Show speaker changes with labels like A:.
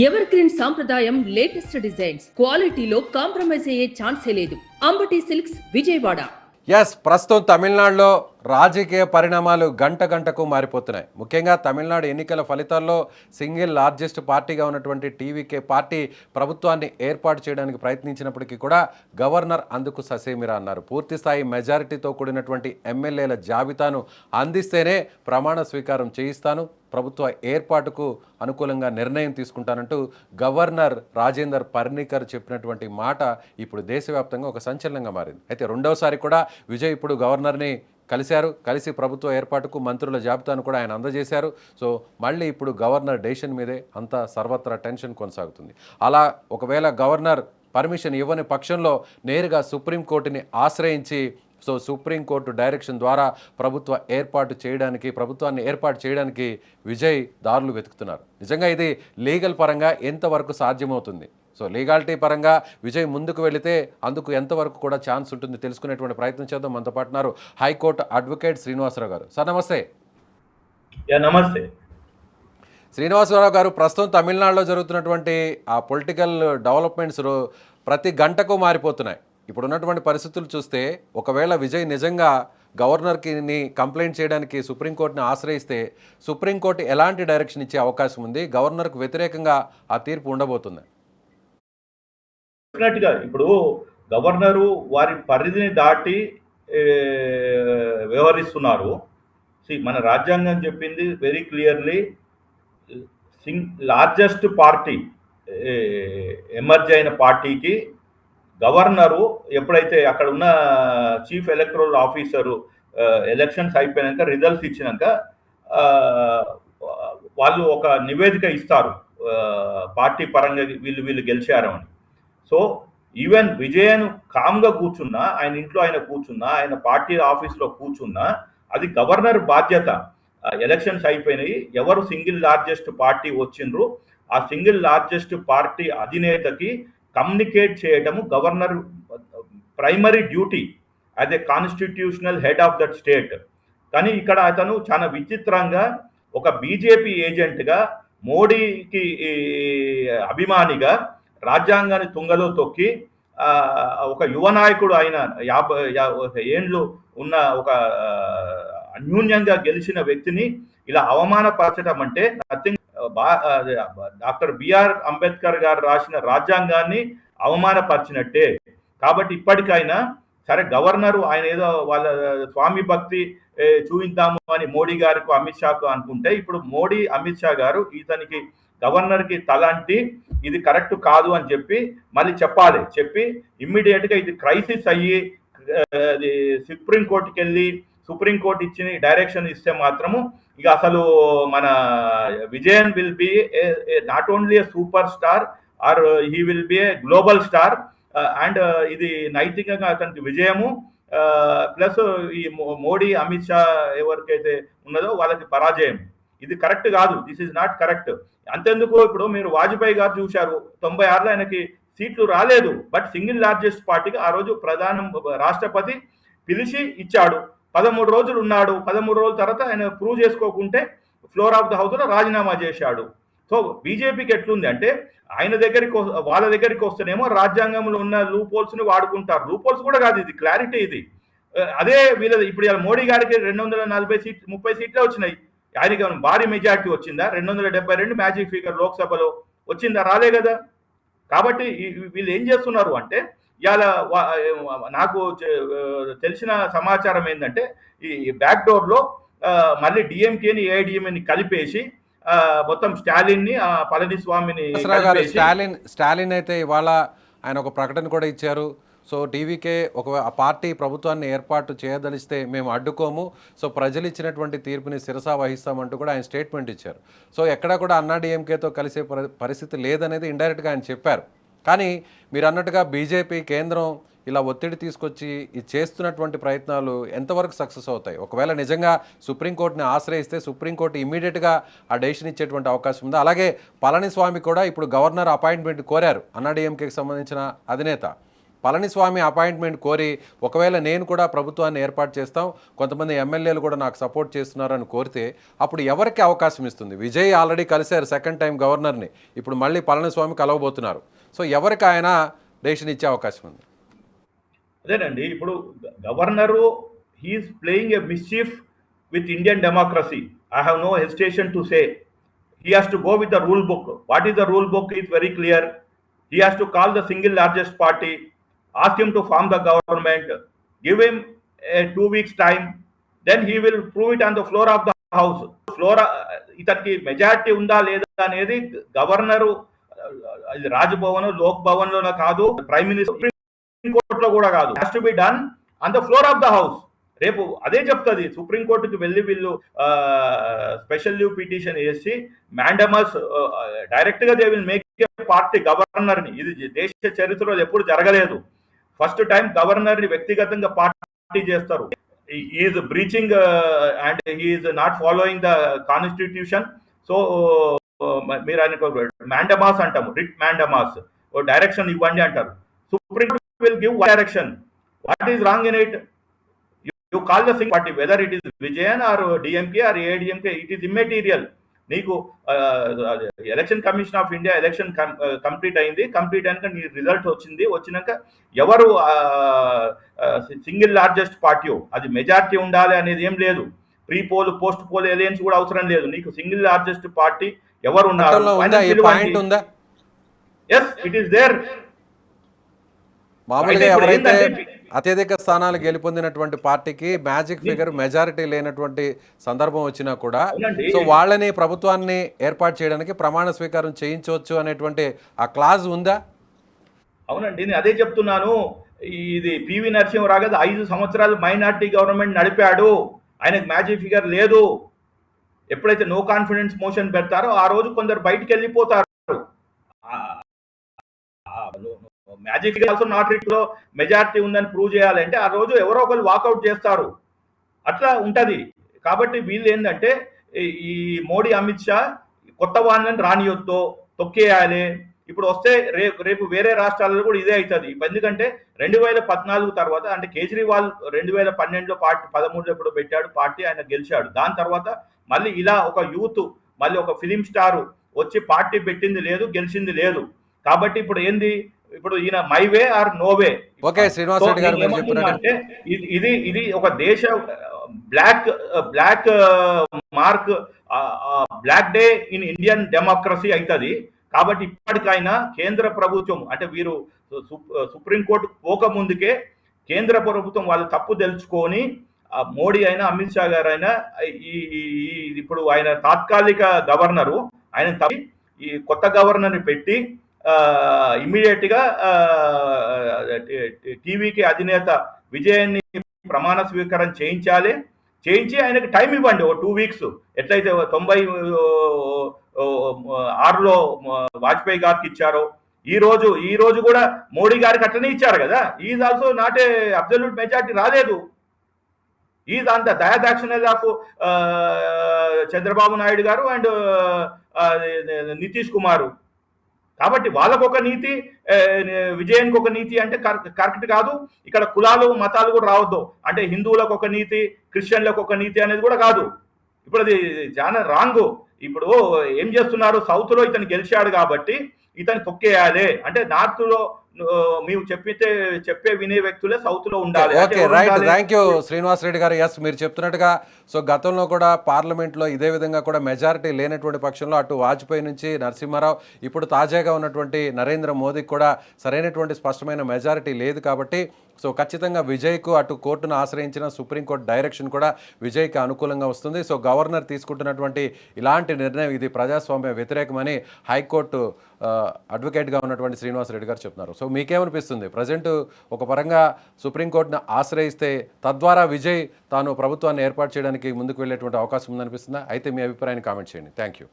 A: Ever green సాంప్రదాయం latest designs క్వాలిటీలో compromise అయ్యే ఛాన్సే లేదు. అంబటి సిల్క్స్ విజయవాడ.
B: ప్రస్తుతం తమిళనాడులో రాజకీయ పరిణామాలు గంట గంటకు మారిపోతున్నాయి. ముఖ్యంగా తమిళనాడు ఎన్నికల ఫలితాల్లో సింగిల్ లార్జెస్ట్ పార్టీగా ఉన్నటువంటి టీవీకే పార్టీ ప్రభుత్వాన్ని ఏర్పాటు చేయడానికి ప్రయత్నించినప్పటికీ కూడా గవర్నర్ అందుకు ససేమిరా అన్నారు. పూర్తిస్థాయి మెజారిటీతో కూడినటువంటి ఎమ్మెల్యేల జాబితాను అందిస్తేనే ప్రమాణ స్వీకారం చేయిస్తాను, ప్రభుత్వ ఏర్పాటుకు అనుకూలంగా నిర్ణయం తీసుకుంటానంటూ గవర్నర్ రాజేందర్ పర్ణికర్ చెప్పినటువంటి మాట ఇప్పుడు దేశవ్యాప్తంగా ఒక సంచలనంగా మారింది. అయితే రెండవసారి కూడా విజయ్ ఇప్పుడు గవర్నర్ని కలిసి ప్రభుత్వ ఏర్పాటుకు మంత్రుల జాబితాను కూడా ఆయన అందజేశారు. సో మళ్ళీ ఇప్పుడు గవర్నర్ డెసిషన్ మీదే అంతా సర్వత్రా టెన్షన్ కొనసాగుతుంది. అలా ఒకవేళ గవర్నర్ పర్మిషన్ ఇవ్వని పక్షంలో నేరుగా సుప్రీంకోర్టుని ఆశ్రయించి సుప్రీంకోర్టు డైరెక్షన్ ద్వారా ప్రభుత్వాన్ని ఏర్పాటు చేయడానికి విజయ్ దారులు వెతుకుతున్నారు. నిజంగా ఇది లీగల్ పరంగా ఎంతవరకు సాధ్యమవుతుంది, లీగాలిటీ పరంగా విజయ్ ముందుకు వెళితే అందుకు ఎంతవరకు కూడా ఛాన్స్ ఉంటుంది తెలుసుకునేటువంటి ప్రయత్నం చేద్దాం. మనతో పాటున్నారు హైకోర్టు అడ్వకేట్ శ్రీనివాసరావు గారు. సార్ నమస్తే.
C: నమస్తే
B: శ్రీనివాసరావు గారు, ప్రస్తుతం తమిళనాడులో జరుగుతున్నటువంటి ఆ పొలిటికల్ డెవలప్మెంట్స్ ప్రతి గంటకు మారిపోతున్నాయి. ఇప్పుడున్నటువంటి పరిస్థితులు చూస్తే ఒకవేళ విజయ్ నిజంగా గవర్నర్కి కంప్లైంట్ చేయడానికి సుప్రీంకోర్టుని ఆశ్రయిస్తే సుప్రీంకోర్టు ఎలాంటి డైరెక్షన్ ఇచ్చే అవకాశం ఉంది? గవర్నర్కు వ్యతిరేకంగా ఆ తీర్పు ఉండబోతుంది.
C: ఇప్పుడు గవర్నరు వారి పరిధిని దాటి వ్యవహరిస్తున్నారు. మన రాజ్యాంగం చెప్పింది very clearly, largest party emerge అయిన పార్టీకి గవర్నరు ఎప్పుడైతే అక్కడ ఉన్న చీఫ్ ఎలక్టరల్ ఆఫీసరు ఎలక్షన్స్ అయిపోయాక రిజల్ట్స్ ఇచ్చినాక వాళ్ళు ఒక నివేదిక ఇస్తారు పార్టీ పరంగా వీళ్ళు గెలిచారు అని. సో ఈవెన్ విజయన్ కామ్గా కూర్చున్నా, ఆయన ఇంట్లో ఆయన కూర్చున్నా, ఆయన పార్టీ ఆఫీస్లో కూర్చున్నా, అది గవర్నర్ బాధ్యత. ఎలక్షన్స్ అయిపోయినాయి, ఎవరు సింగిల్ లార్జెస్ట్ పార్టీ వచ్చిండ్రు, ఆ సింగిల్ లార్జెస్ట్ పార్టీ అధినేతకి కమ్యూనికేట్ చేయటము governor primary duty as a constitutional head of that state. కానీ ఇక్కడ అతను చాలా విచిత్రంగా ఒక బీజేపీ ఏజెంట్గా, మోడీకి అభిమానిగా రాజ్యాంగాన్ని తుంగలో తొక్కి ఒక యువ నాయకుడు అయిన 50 ఏండ్లు ఉన్న ఒక అన్యూన్యంగా గెలిచిన వ్యక్తిని ఇలా అవమానపరచడం అంటే నథింగ్. డాక్టర్ బిఆర్ అంబేద్కర్ గారు రాసిన రాజ్యాంగాన్ని అవమానపరిచినట్టే. కాబట్టి ఇప్పటికైనా సరే గవర్నరు ఆయన ఏదో వాళ్ళ స్వామి భక్తి చూపిద్దాము అని మోడీ గారికి అమిత్ షాకు అనుకుంటే, ఇప్పుడు మోడీ అమిత్ షా గారు ఇతనికి గవర్నర్కి తలంటి ఇది కరెక్ట్ కాదు అని చెప్పి మళ్ళీ చెప్పి ఇమ్మీడియట్గా ఇది క్రైసిస్ అయ్యి సుప్రీంకోర్టుకి వెళ్ళి సుప్రీంకోర్టు ఇచ్చిన డైరెక్షన్ ఇస్తే మాత్రము ఇక అసలు మన Vijayan will be not only A super star or he will be a global star. And ఇది నైతికంగా అతనికి విజయము, ప్లస్ ఈ మోడీ అమిత్ షా ఎవరికైతే ఉన్నదో వాళ్ళకి పరాజయం. ఇది కరెక్ట్ కాదు, దిస్ ఈజ్ నాట్ కరెక్ట్. అంతెందుకు, ఇప్పుడు మీరు వాజ్పేయి గారు చూశారు, 96లో ఆయనకి సీట్లు రాలేదు, బట్ సింగిల్ లార్జెస్ట్ పార్టీకి ఆ రోజు రాష్ట్రపతి పిలిచి ఇచ్చాడు. 13 రోజులు ఉన్నాడు. 13 రోజుల తర్వాత ఆయన ప్రూవ్ చేసుకోకుంటే ఫ్లోర్ ఆఫ్ ద హౌస్లో రాజీనామా చేశాడు. సో బీజేపీకి ఎట్లుంది అంటే వాళ్ళ దగ్గరికి వస్తేనేమో రాజ్యాంగంలో ఉన్న లూప్ హోల్స్ని వాడుకుంటారు. లూప్ హోల్స్ కూడా కాదు, ఇది క్లారిటీ. ఇది అదే వీళ్ళది. ఇప్పుడు మోడీ గారికి 230 సీట్లే వచ్చినాయి. ఆయనకి భారీ మెజార్టీ వచ్చిందా? 272 మ్యాజిక్ ఫిగర్ లోక్సభలో వచ్చిందా? రాలే కదా. కాబట్టి వీళ్ళు ఏం చేస్తున్నారు అంటే, ఇవాళ నాకు తెలిసిన సమాచారం ఏంటంటే ఈ బ్యాక్ డోర్లో మళ్ళీ డిఎంకేని ఏఐడిఎంని కలిపేసి మొత్తం స్టాలిన్ని పళనిస్వామిని
B: స్టాలిన్ అయితే ఇవాళ ఆయన ఒక ప్రకటన కూడా ఇచ్చారు. టీవీకే ఆ పార్టీ ప్రభుత్వాన్ని ఏర్పాటు చేయదలిస్తే మేము అడ్డుకోము, ప్రజలు ఇచ్చినటువంటి తీర్పుని శిరసా వహిస్తామంటూ కూడా ఆయన స్టేట్మెంట్ ఇచ్చారు. ఎక్కడా కూడా అన్నా డిఎంకేతో కలిసే పరిస్థితి లేదనేది ఇండైరెక్ట్గా ఆయన చెప్పారు. కానీ మీరు అన్నట్టుగా బీజేపీ కేంద్రం ఇలా ఒత్తిడి తీసుకొచ్చి చేస్తున్నటువంటి ప్రయత్నాలు ఎంతవరకు సక్సెస్ అవుతాయి? ఒకవేళ నిజంగా సుప్రీంకోర్టుని ఆశ్రయిస్తే సుప్రీంకోర్టు ఇమ్మీడియట్గా ఆ డెసిషన్ ఇచ్చేటువంటి అవకాశం ఉంది. అలాగే పళనిస్వామి కూడా ఇప్పుడు గవర్నర్ అపాయింట్మెంట్ కోరారు, అన్నాడీఎంకేకి సంబంధించిన అధినేత. పళనిస్వామి అపాయింట్మెంట్ కోరి ఒకవేళ నేను కూడా ప్రభుత్వాన్ని ఏర్పాటు చేస్తాం, కొంతమంది ఎమ్మెల్యేలు కూడా నాకు సపోర్ట్ చేస్తున్నారని కోరితే అప్పుడు ఎవరికి అవకాశం ఇస్తుంది? విజయ్ ఆల్రెడీ కలిశారు సెకండ్ టైం గవర్నర్ని, ఇప్పుడు మళ్ళీ పళనిస్వామి కలవబోతున్నారు. సో ఎవరికి ఆయన డెసిషన్ ఇచ్చే అవకాశం ఉంది?
C: అదేనండి, ఇప్పుడు governor he is playing a mischief with Indian democracy. I have no hesitation to say he has to go with the rule book. What is the rule book is very clear. He has to call the single largest party, ask him to form the government, give him a 2 weeks time, then he will prove it on the floor of the house. Floor ఇతనికి majority ఉందా లేదా అనేది governor Raj Bhavan Lok Bhavan లోనే కాదు, prime minister supreme కోర్టులో కూడా కాదు, has to be done on the floor of the house. రేపు అదే చెప్తుంది, సుప్రీంకోర్టుకి వెళ్ళి వీళ్ళు స్పెషల్ లీవ్ పిటిషన్ వేసి మ్యాండమస్ డైరెక్ట్ గా they will make party governor ని. ఇది దేశ చరిత్రలో ఎప్పుడు జరగలేదు. ఫస్ట్ టైం గవర్నర్ ని వ్యక్తిగతంగా పార్టీ చేస్తారు. Is breaching and is not following the constitution. So మీరు ఆయనకు మ్యాండమాస్ అంటాము, రిట్ మ్యాండమాస్, డైరెక్షన్ ఇవ్వండి అంటారు. Supreme court will give direction. What is wrong in it? You call the single party, whether it is Vijayan or DMK or AIDMK, it is immaterial. నీకు election commission of India election complete అయింది, complete అయినాక నీ result వచ్చినాక ఎవరు single largest party అది majority ఉండాలి అనేది ఏం లేదు. Pre poll post poll alliance కూడా అవసరం లేదు. నీకు సింగిల్ లార్జెస్ట్ పార్టీ ఎవరు ఉన్నారు, ఎస్ ఇట్ ఈస్ దేర్.
B: మామూలుగా ఎవరైతే అత్యధిక స్థానాలు గెలుపొందినటువంటి పార్టీకి మ్యాజిక్ ఫిగర్ మెజారిటీ లేనటువంటి సందర్భం వచ్చినా కూడా సో వాళ్ళని ప్రభుత్వాన్ని ఏర్పాటు చేయడానికి ప్రమాణ స్వీకారం చేయించవచ్చు అనేటువంటి ఆ క్లాజ్ ఉందా?
C: అవునండి, నేను అదే చెప్తున్నాను. ఇది పివి నరసింహరావు గారు 5 సంవత్సరాలు మైనార్టీ గవర్నమెంట్ నడిపాడు, ఆయనకు మ్యాజిక్ ఫిగర్ లేదు. ఎప్పుడైతే నో కాన్ఫిడెన్స్ మోషన్ పెడతారో ఆ రోజు కొందరు బయటికి వెళ్ళిపోతారు. Magic figure also not writ లో మెజారిటీ ఉందని ప్రూవ్ చేయాలంటే ఆ రోజు ఎవరో ఒకరు వాకౌట్ చేస్తారు, అట్లా ఉంటది. కాబట్టి వీళ్ళు ఏంటంటే ఈ మోడీ అమిత్ షా కొత్త వాళ్ళని రానియొద్దు, తొక్కేయాలి. ఇప్పుడు వస్తే రేపు వేరే రాష్ట్రాలలో కూడా ఇదే అవుతుంది. ఎందుకంటే 2014 తర్వాత, అంటే కేజ్రీవాల్ 2012లో పార్టీ 13లో ఎప్పుడు పెట్టాడు పార్టీ, ఆయన గెలిచాడు. దాని తర్వాత మళ్ళీ ఇలా ఒక యూత్, మళ్ళీ ఒక ఫిలిం స్టార్ వచ్చి పార్టీ పెట్టింది లేదు, గెలిచింది లేదు. కాబట్టి ఇప్పుడు ఏంది, ఇప్పుడు ఈయన my way or no way.
B: Okay Srinivas Reddy గారు మీరు చెప్పినట్టు
C: ఇది ఒక దేశ black mark, black day in Indian democracy అవుతుంది. కాబట్టి ఇప్పటికైనా కేంద్ర ప్రభుత్వం, అంటే వీరు సుప్రీంకోర్టు పోక ముందుకే కేంద్ర ప్రభుత్వం వాళ్ళు తప్పు తెలుసుకొని మోడీ అయినా అమిత్ షా గారు అయినా ఇప్పుడు ఆయన తాత్కాలిక గవర్నరు ఆయన ఈ కొత్త గవర్నర్ని పెట్టి ఇమ్మీడియట్ గా టీవీకి అధినేత విజయాన్ని ప్రమాణ స్వీకారం చేయించి ఆయనకి టైం ఇవ్వండి, ఓ 2 వీక్స్. ఎట్లయితే 96లో వాజ్పేయి గారికి ఇచ్చారో ఈ రోజు కూడా మోడీ గారికి అట్లనే ఇచ్చారు కదా. Is also not a absolute majority రాలేదు. ఈజ్ ఆన్ ద దయాదాక్షిణ్యం ఆఫ్ చంద్రబాబు నాయుడు గారు అండ్ నితీష్ కుమార్. కాబట్టి వాళ్ళకు ఒక నీతి, విజయానికి ఒక నీతి అంటే కరెక్ట్ కాదు. ఇక్కడ కులాలు మతాలు కూడా రావద్దు, అంటే హిందువులకు ఒక నీతి, క్రిస్టియన్లకు ఒక నీతి అనేది కూడా కాదు. ఇప్పుడు అది చాలా రాంగ్. ఇప్పుడు ఏం చేస్తున్నారు, సౌత్ లో ఇతను గెలిచాడు కాబట్టి ఇతను తొక్కేయాలి అంటే నార్త్ లో మేము చెప్పే వినే వ్యక్తులే సౌత్ లో ఉండాలి.
B: Okay right, thank you Srinivas Reddy గారు. ఎస్ మీరు చెప్తున్నట్టుగా సో గతంలో కూడా పార్లమెంట్లో ఇదే విధంగా కూడా మెజారిటీ లేనటువంటి పక్షంలో అటు వాజ్పేయి నుంచి నరసింహారావు, ఇప్పుడు తాజాగా ఉన్నటువంటి నరేంద్ర మోదీకి కూడా సరైనటువంటి స్పష్టమైన మెజారిటీ లేదు. కాబట్టి సో ఖచ్చితంగా విజయ్కు అటు కోర్టును ఆశ్రయించిన సుప్రీంకోర్టు డైరెక్షన్ కూడా విజయ్కి అనుకూలంగా వస్తుంది. సో గవర్నర్ తీసుకుంటున్నటువంటి ఇలాంటి నిర్ణయం ఇది ప్రజాస్వామ్య వ్యతిరేకమని హైకోర్టు అడ్వకేట్గా ఉన్నటువంటి శ్రీనివాస్ రెడ్డి గారు చెప్తున్నారు. సో మీకేమనిపిస్తుంది, ప్రజెంట్ ఒక పరంగా సుప్రీంకోర్టును ఆశ్రయిస్తే తద్వారా విజయ్ తాను ప్రభుత్వాన్ని ఏర్పాటు చేయడానికి ముందుకు వెళ్ళేటువంటి అవకాశం ఉందనిపిస్తుందా? అయితే మీ అభిప్రాయాన్ని కామెంట్ చేయండి. Thank you.